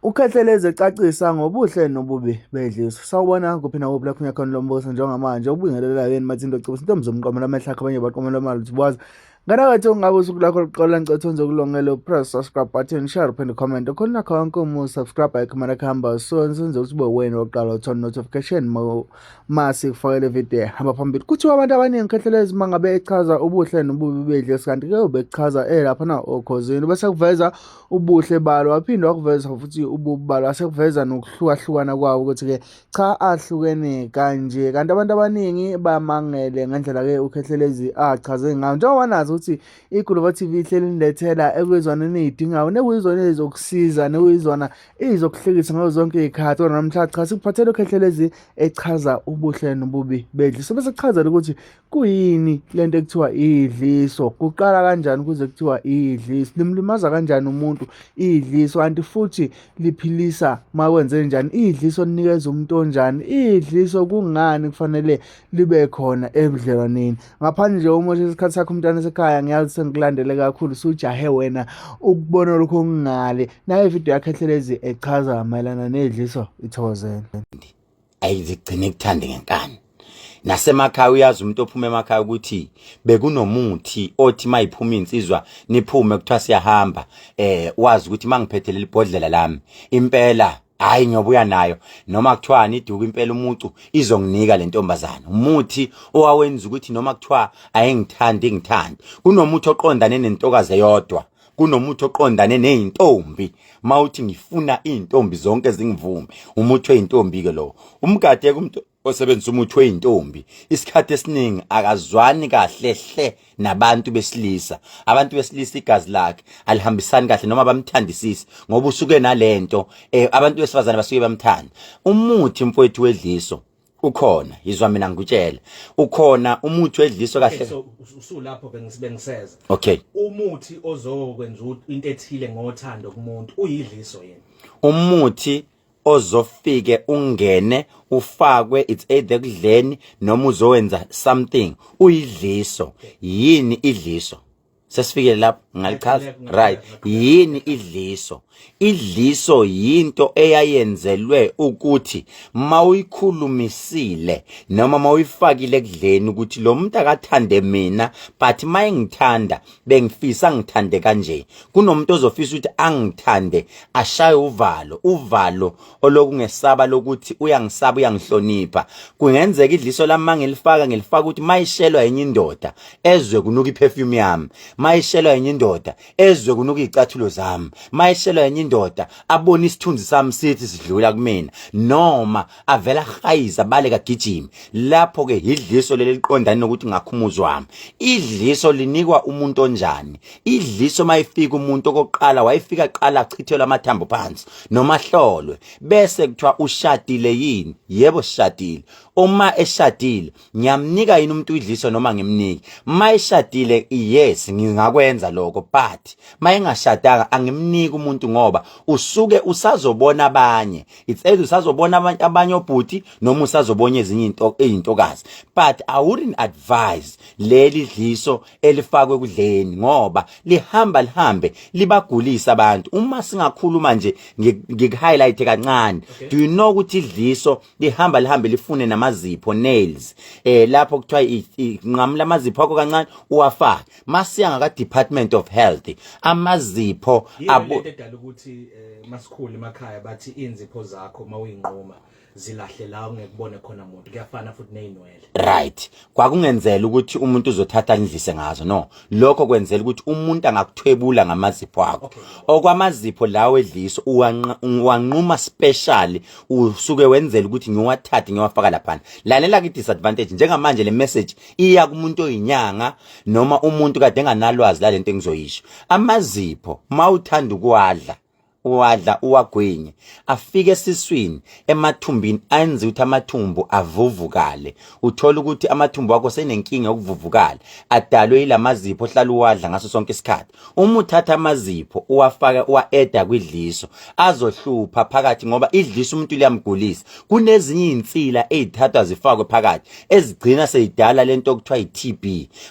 uKhehlelezi ecacisa ngobuhle nobubi beDliso. Sawubona kuphi na kuphi lapho nyakhona lo mbuso njengamanje ubingelela yini mathindo cebisa intombi zomqomo lamehla akhe abanye baqomela imali uzibuza. Nganathi ungabe usuku lakho lokuqala ngicethe nzokulongela press subscribe button share and comment khona konke subscribe ikhomana khamba so senze ukuthi ube wena oqala uthona notification masi kufakele video hamba phambili kuthi abantu abaningi Khehlelezi mangabe echaza ubuhle nobubi beDliso kanti ke ubechaza lapha na okhosini bese kuveza ubuhle balo waphinde wakuveza futhi ububi balo asekuveza nokuhlukahlukana kwawo ukuthi ke cha ahlukene kanje kanti abantu abaningi bamangele ngendlela ke uKhehlelezi achaze ngayo njengoba nazo ukuthi iGuluva TV ihleli nilethela ekuyizona niyidingayo nekuyizona ezokusiza nekuyizona izokuhlekisa ngazo zonke izikhathi namhlanje cha sikuphathele uKhehlelezi echaza ubuhle nobubi beDliso bese kuchazela ukuthi kuyini lento ekuthiwa iDliso kuqala kanjani kuze kuthiwa iDliso limlimaza kanjani umuntu iDliso kanti futhi liphilisa mawenze njani iDliso linikeza umuntu onjani iDliso kungani kufanele libe khona ebudlelwaneni ngaphandle nje uma isikhathi sakho umntana sekhaya ngiyazi sengikulandele kakhulu sujahe wena ukubona lokho ngale naye video yakhe Khehlelezi echaza mayelana neDliso ithokozeni ayizigcine kuthande ngenkani nasemakhaya uyazi umuntu ophuma emakhaya ukuthi bekunomuthi othi mayiphuma insizwa niphume kuthiwa siyahamba wazi ukuthi mangiphethele libhodlela lami impela hayi ngiyobuya nayo noma kuthiwa niduka impela umucu izonginika lentombazana umuthi owawenza ukuthi noma kuthiwa ayengithandi kunomuthi oqondane nentokazi eyodwa kunomuthi oqondane nezintombi mawuthi ngifuna izintombi zonke zingivume umuthi weintombi ke lo umgade kumuntu osebenzisa umuthi weintombi isikhathi esiningi akazwani kahle hle nabantu besilisa abantu besilisa igazi lakhe alihambisani kahle noma bamthandisisi ngoba usuke nalento abantu besifazane basuke bamthanda umuthi mfowethu weDliso ukhona izwa mina ngikutshela ukhona umuthi weDliso kahle usulapho bengiseza okay umuthi ozokwenza into ethile ngothando kumuntu uyiDliso yena umuthi ozofike ungene ufakwe it's either kudleni noma uzowenza something uyiDliso yini iDliso sesifike lapho ngalichaza right yini iDliso iDliso yinto eyayenzelwe ukuthi mawuyikhulumisile noma mawuyifakile kudleni ukuthi lo muntu akathande mina but mayengithanda bengifisa ngithande kanje kunomuntu ozofisa ukuthi angithande ashaye uvalo olokungesaba lokuthi uyangisaba uyangihlonipha kungenzeka iDliso lami ngilifaka ukuthi mayishelwa yenye indoda ezwe kunuka iperfume yami mayishelwa yenye indoda ezwe kunuka izicathulo zami mayishelwa yenye indoda abona isithunzi sami sithi sidlula kumina noma avela hayiza baleka gijima lapho ke iDliso leli liqondane nokuthi ngakhumuzwa wami iDliso linikwa umuntu onjani iDliso mayifika umuntu okoqala wayifika qala achithelwa amathambo phansi noma hlolwe bese kuthiwa ushadile yini yebo sishadile uma eshadile ngiyamnika yini umuntu iDliso noma ngimniki mayeshadile yes ngingakwenza lokho but mayengashadanga angimniki umuntu ngoba usuke usazobona abanye it's either usazobona abanye obhuti noma usazobona ezinye izintokazi but I wouldn't advise leli Dliso elifakwe kudleni ngoba lihambe libagulisa abantu uma singakhuluma nje ngikuhighlight kancane do you know ukuthi iDliso lihambe lifune namazipho nails lapho kuthiwa inqamula amazipho akho kancane uwafaka masiya ngaka Department of Health amazipho abo edala ukuthi masikhulu emakhaya bathi inzipho zakho mawuyinquma zilahle la ungekubone khona umuntu kuyafana futhi nezinwele right kwakungenzela ukuthi umuntu uzothatha indlise ngazo no lokho kwenzela ukuthi umuntu angakuthwebula ngamazipho akho okwamazipho lawo eDliso uwanquma special usuke wenzela ukuthi ngiwathathe ngiwafaka lapha lalela ki disadvantage njengamanje le message iya kumuntu oyinyanga noma umuntu kade enganalwazi la lento engizoyisho amazipho mawuthanda ukwadla uwagwinye afike esiswini emathumbini enze ukuthi amathumbu avuvukale uthola ukuthi amathumbu akho senenkinga yokuvuvukala adalwe ilamazipho ohlala uwadla ngaso sonke isikhathi uma uthatha amazipho uwafaka uwaeda kwiDliso azohlupha phakathi ngoba iDliso umuntu liyamgulisa kunezinye insila ezithathwa zifakwe phakathi ezigcina seyidala lento okuthiwa iTB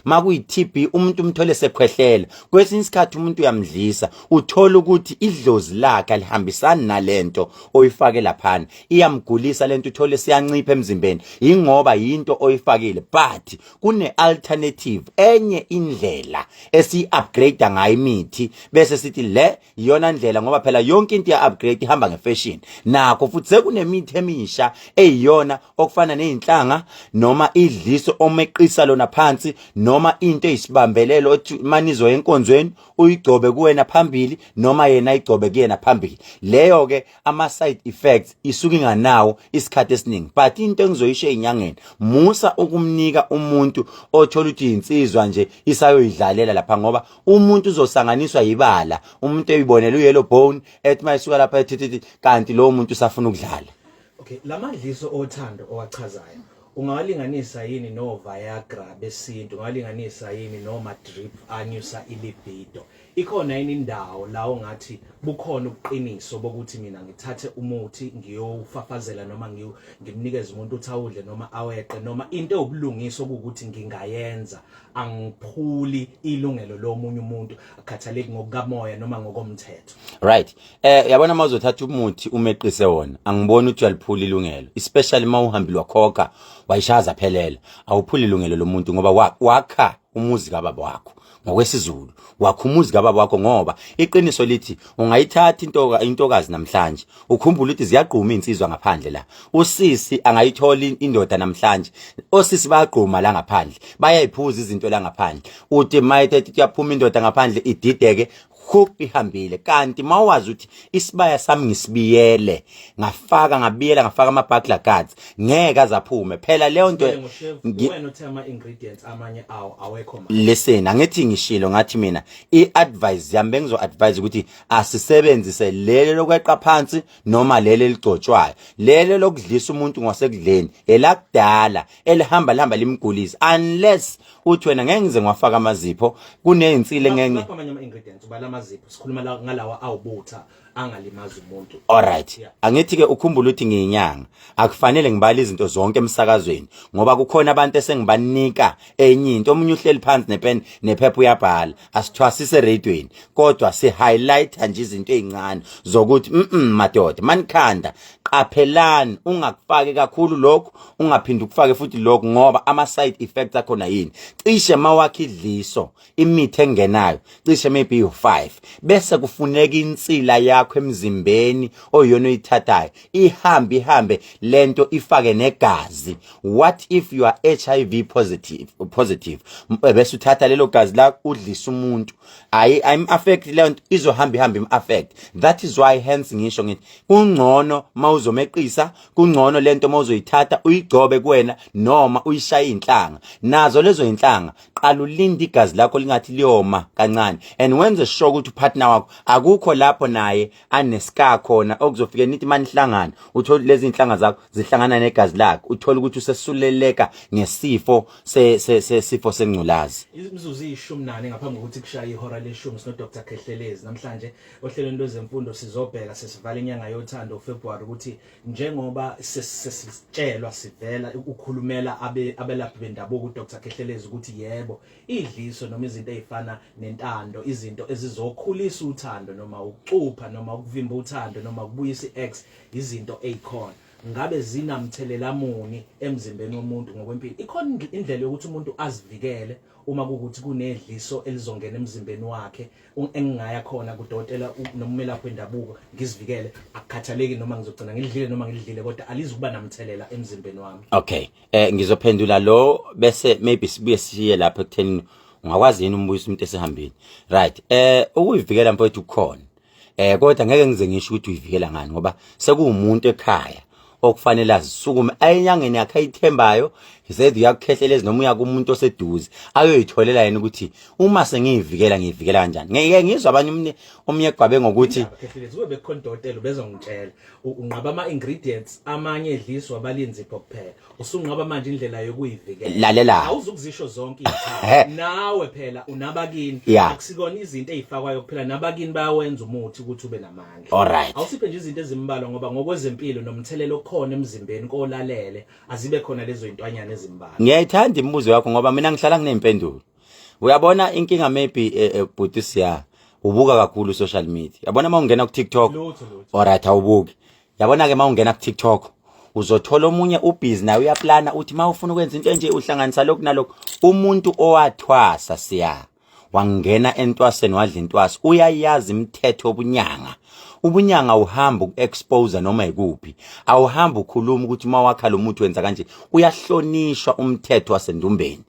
makuyiTB umuntu umthole sekhwehlela kwesinye isikhathi umuntu uyamdlisa uthola ukuthi idlozi lakhe alihambisani nalento oyifake laphana iyamgulisa lento uthole siyancipha emzimbeni ingoba into oyifakile but kune alternative enye indlela esi-upgrade ngayo imithi bese sithi le iyona ndlela ngoba phela yonke into ya-upgrade ihamba ngefashion nakho futhi sekunemithi emisha eyiyona okufana nezinhlanga noma idliso omeqisa lona phansi noma into eyisibambelelo othi manizo enkonzweni uyigcobe kuwena phambili noma yena ayigcobe kuyena phambili leyo ke ama side effects isuka inganawo isikhathi esiningi but into engizoyisho ezinyangeni musa ukumnika umuntu othola ukuthi insizwa nje isayoyidlalela lapha ngoba umuntu uzosanganiswa yibala umuntu eyibonela uyellow bone ethi mayisuka lapha ethi kanti lo muntu usafuna ukudlala. Okay, lamadliso othando owachazayo ungawalinganisa yini no Viagra besintu ungawalinganisa yini noma drip anyusa ilibido ikhona yini indawo la ongathi bukhona ubuqiniso bokuthi mina ngithathe umuthi ngiyofafazela noma ngimnikeze umuntu uthawudle noma aweqe noma into obulungiso ukuthi ngingayenza angiphuli ilungelo lomunye umuntu akhathaleki ngokukamoya noma ngokomthetho right yabona mawuzothatha umuthi umeqise wona angiboni ukuthi uyaliphula ilungelo especially mawuhambi wakhokha wayishaza phelela awuphuli ilungelo lomuntu ngoba wakha umuzi kababa wakho ngokwesizulu wakho umuzi kababa wakho ngoba iqiniso lithi ungayithatha intokazi namhlanje ukhumbula ukuthi ziyaqhuma insizwa ngaphandle la usisi angayithola indoda namhlanje osisi bayaqhuma la ngaphandle bayayiphuza izinto la ngaphandle uthi mayithethe kuyaphuma indoda ngaphandle idideke ihambile kanti mawazi ukuthi isibaya sami ngisibiyele ngafaka ama-buckler guards ngeke azaphume phela leyo nto wena uthe ama-ingredients amanye awekho listen angithi ngishilo ngathi mina i-advice yami bengizo-advise ukuthi asisebenzise lele lokweqa phansi noma lele ligcotshwayo lele lokudlisa umuntu ngasekudleni elakudala elihamba limgulisa unless uthi wena ngeke ngize ngwafaka amazipho kuneyinsile ngeke ama-ingredients balamazipho sikhuluma ngalawa awubutha angalimaza umuntu alright angithi ke ukhumbula ukuthi ngiyinyanga akufanele ngibala izinto zonke emsakazweni ngoba kukhona abantu esengibanika enye into omunye uhleli phansi nepen nephepha uyabhala asithwasise radioweni kodwa si highlight nje izinto ezincane zokuthi madoda manikhanda qaphelani ungakufaki kakhulu lokho ungaphindi ukufake futhi lokho ngoba ama side effects akhona yini cishe mawakha idliso imithi engenayo cishe maybe u5 bese kufuneka insila yakho emzimbeni oyona uyithathayo ihambe lento ifake negazi what if you are HIV positive bese uthatha lelo gazi la udlisa umuntu I'm affect lento izohamba im affect that is why hence ngisho ngithi kungcono mawuzomeqisa kungcono lento mawuzoyithatha uyigcobe kuwena noma uyishaya inhlanga nazo lezo inhlanga qala ulinde igazi lakho lingathi liyoma kancane and wenze sure ukuthi upartner wakho akukho lapho naye anescar khona okuzofika nithi manihlangana uthola lezi inhlanga zakho zihlangana negazi lakho uthola ukuthi usesuleleka ngesifo sesifo sengculazi imizuzu 14 ngaphambi kokuthi kushaye ihora leshumi sino Dr. Khehlelezi namhlanje ohlelweni lwezemfundo sizobheka sesivala inyanga yothando February ukuthi njengoba sesitshelwa sivela ukukhulumela abelaphi bendabuko uDr. Khehlelezi ukuthi yebo idliso noma izinto ezifana nentando izinto ezizokhulisa uthando noma ucupha noma ukuvimba uthando noma ukubuyisa iX izinto ezikhona ngabe zinamthelela muni emzimbeni womuntu ngokwempilo ikhona indlela yokuthi umuntu azivikele uma kukuthi kunedliso elizongena emzimbeni wakhe engingaya khona kudokotela noma umelaphi wendabuko ngizivikele akukhathaleki noma ngizogcina ngidlile noma ngidlile kodwa alizukuba namthelela emzimbeni wami okay ngizophendula lo bese maybe sibuye siye lapha ekutheni ungakwazi yini umbuyisa umuntu esehambile right ukuyivikela mfowethu kukhona kodwa ngeke ngize ngisho ukuthi uyivikela ngani ngoba sekuwumuntu ekhaya okufanele azisukume ayinyangeni yakhe ayithembayo said uyaKhehlelezi noma uya kumuntu oseduze ayoyitholela yena ukuthi uma sengiyivikela ngiyivikela kanjani ngeke ngizwe abanye omnye egwabe ngokuthi Khehlelezi kube bekhona udokotela bezongitshela unqaba ama ingredients amanye edliswa abalinzipho kuphela usunqaba manje indlela yokuyivikela lalela awuzukuzisho zonke izithathu nawe phela unabakini akusikona izinto ezifakwayo kuphela nabakini bayawenza umuthi ukuthi ube namandla alright awusiphe nje izinto ezimbalwa ngoba ngokwezempilo nomthelelo khona emzimbeni kolalele azibe khona lezo intwanyana ezimbalwa ngiyayithanda imibuzo yakho ngoba mina ngihlala nginempendulo uyabona inkinga maybe butisiya ubuka kakhulu social media. Yabona mawungena ku TikTok. Lutho. Alright awubuki. Yabona ke mawungena ku TikTok uzothola omunye ubusy nawe uyaplana uthi mawufuna ukwenza into enje uhlanganisa lokhu nalokho. Umuntu owathwasa siya wangena entwaseni wadla intwasa uyayazi imithetho obunyanga. Ubunyanga uhamba uexpose noma ikuphi. Awuhamba ukhuluma ukuthi mawakha lo muntu wenza kanje. Uyahlonishwa umthetho wasendumbeni.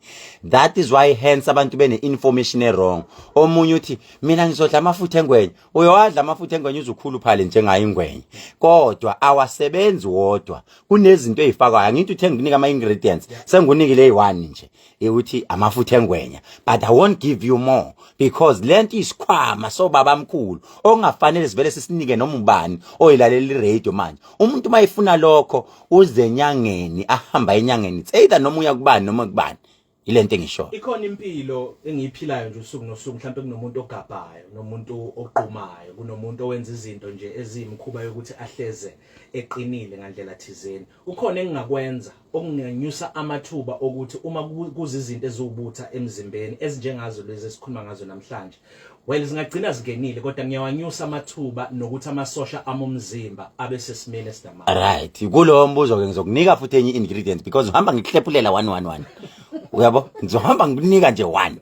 That is why hence abantu bene information wrong. Omunye uthi mina ngizodla amafutha engwenye. Uyowadla amafutha engwenye uzukhulu phale njengayo ingwenye. Kodwa awasebenzi wodwa. Kunezinto ezifakwayo. Ngithi uthenga ukunika ama ingredients. Sengunikile eyi1 nje. Ukuthi amafutha engwenye. But I won't give you more because lento isikhwama so babamkhulu. Ongafanele sivele sisinike noma ubani oyilalela iradio manje. Umuntu mayifuna lokho uze enyangeni ahamba enyangeni. It's either noma uya kubani noma kubani. Ilento engisho. Ikhona impilo engiyiphilayo nje usuku nosuku mhlawumbe kunomuntu ogabhayo, nomuntu oqumayo, kunomuntu owenza izinto nje ezimkhuba yokuthi ahleze eqinile ngandlela thizeni. Ukhona engingakwenza okunganyusa amathuba ukuthi uma kuza izinto ezubutha emzimbeni ezinjengazo lezi esikhuluma ngazo namhlanje. Well zingagcina zingenile kodwa ngiyawanyusa amathuba nokuthi amasosha amomzimba abe sesimene sidamanga. Right. Kulo mbuzo ke ngizokunika futhi enye ingredients because uhamba ngiklephulela 111. Uyabo? Ngizohamba ngikunika nje 1.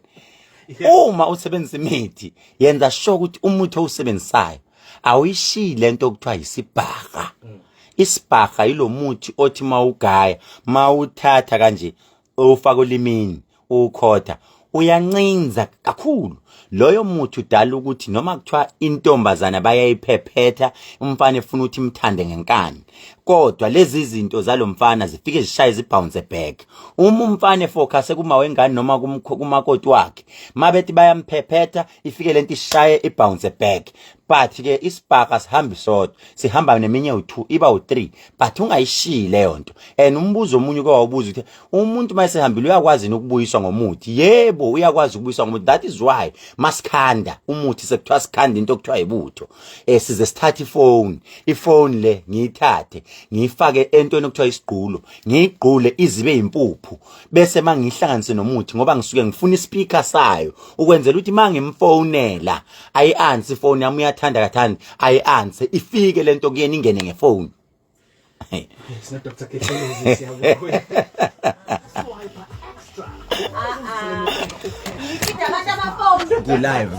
Uma usebenzisa imithi yenza sure ukuthi umuthi owusebenzisayo awuyishile lento okuthiwa isibhaga. Isibhaga yilo muthi othi mawugaya, mawuthatha kanje ufaka olimini, ukhotha, uyancinza kakhulu. Loyo muthi udala ukuthi noma kuthiwa intombazana bayayiphephetha, umfana efuna ukuthi imthande ngenkani. Kodwa lezi izinto zalomfana zifike zishaye zibounce back. Uma umfana efocus kuma wengane noma kumakoti wakhe, mabethi bayampephetha ifike lento ishaye ibounce back. But ke isibhaga sihambi sodwa, sihamba neminye u2 iba u3, but ungayishiyi leyo nto. And umbuzo omunye kwawubuza ukuthi umuntu mayesehambile uyakwazi ukubuyiswa ngomuthi. Yebo uyakwazi ukubuyiswa ngomuthi. That is why masikhanda umuthi sekuthiwa sikhanda into okuthiwa ibutho. Size sithatha ifone le ngiyithathe ngifake entweni okuthiwa isigqulo, ngiyigqule izibe impuphu bese mangihlanganise nomuthi ngoba ngisuke ngifuna ispeaker sayo ukwenzela ukuthi mangimfonela ayi-answer ifone yami uyathanda kathanda ayi-answer ifike lento kuyena ingene ngefone. Sina Dr. Khehlelezi siyabonga. Ngithi abantu amafoni Ngilive